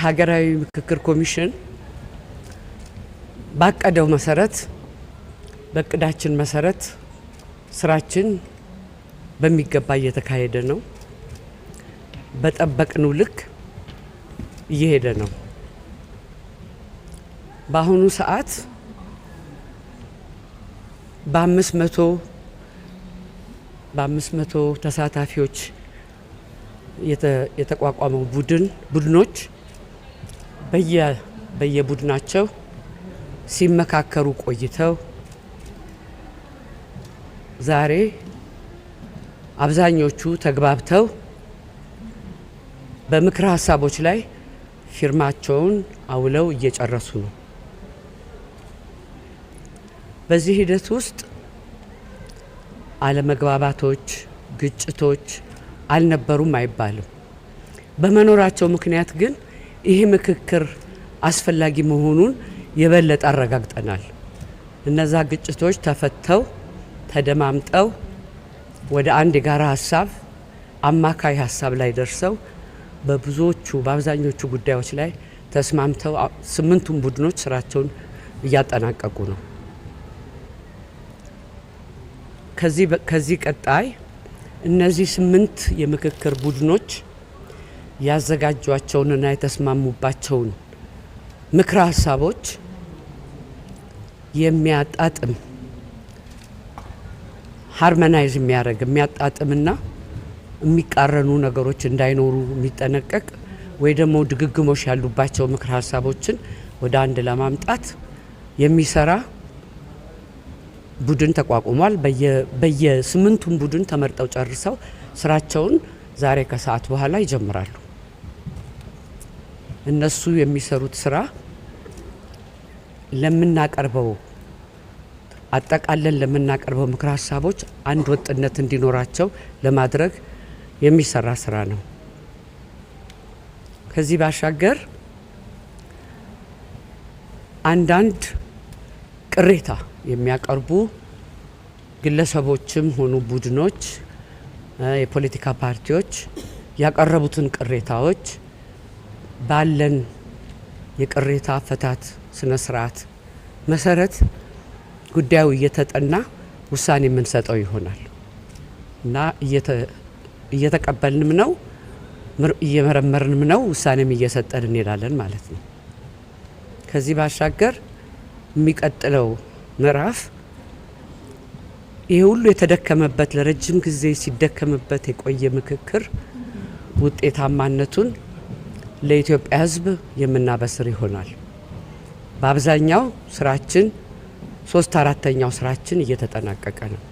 ሀገራዊ ምክክር ኮሚሽን ባቀደው መሰረት በቅዳችን መሰረት ስራችን በሚገባ እየተካሄደ ነው። በጠበቅነው ልክ እየሄደ ነው። በአሁኑ ሰዓት በ500 ተሳታፊዎች የተቋቋመው ቡድኖች በየቡድናቸው ሲመካከሩ ቆይተው ዛሬ አብዛኞቹ ተግባብተው በምክር ሀሳቦች ላይ ፊርማቸውን አውለው እየጨረሱ ነው። በዚህ ሂደት ውስጥ አለመግባባቶች፣ ግጭቶች አልነበሩም አይባልም። በመኖራቸው ምክንያት ግን ይህ ምክክር አስፈላጊ መሆኑን የበለጠ አረጋግጠናል። እነዛ ግጭቶች ተፈተው ተደማምጠው ወደ አንድ የጋራ ሀሳብ አማካይ ሀሳብ ላይ ደርሰው በአብዛኞቹ ጉዳዮች ላይ ተስማምተው 8ቱም ቡድኖች ስራቸውን እያጠናቀቁ ነው። ከዚህ ቀጣይ እነዚህ 8 የምክክር ቡድኖች ያዘጋጇቸውንና የተስማሙባቸውን ምክረ ሀሳቦች የሚያጣጥም ሃርመናይዝ የሚያጣጥምና የሚቃረኑ ነገሮች እንዳይኖሩ የሚጠነቀቅ ወይ ደግሞ ድግግሞሽ ያሉባቸው ምክረ ሀሳቦችን ወደ አንድ ለማምጣት የሚሰራ ቡድን ተቋቁሟል። በየ8ቱም ቡድን ተመርጠው ጨርሰው ስራቸውን ዛሬ ከሰዓት በኋላ ይጀምራሉ። እነሱ የሚሰሩት ስራ አጠቃለን ለምናቀርበው ምክረ ሀሳቦች አንድ ወጥነት እንዲኖራቸው ለማድረግ የሚሰራ ስራ ነው። ከዚህ ባሻገር አንዳንድ ቅሬታ የሚያቀርቡ ግለሰቦችም ሆኑ ቡድኖች፣ የፖለቲካ ፓርቲዎች ያቀረቡትን ቅሬታዎች ባለን የቅሬታ አፈታት ስነ ስርዓት መሰረት ጉዳዩ እየተጠና ውሳኔ የምንሰጠው ይሆናል እና እየተቀበልንም ነው፣ እየመረመርንም ነው፣ ውሳኔም እየሰጠን እንሄዳለን ማለት ነው። ከዚህ ባሻገር የሚቀጥለው ምዕራፍ ይህ ሁሉ የተደከመበት ለረጅም ጊዜ ሲደከምበት የቆየ ምክክር ውጤታማነቱን ለኢትዮጵያ ሕዝብ የምናበስር ይሆናል። በአብዛኛው ስራችን 3/4ኛው ስራችን እየተጠናቀቀ ነው።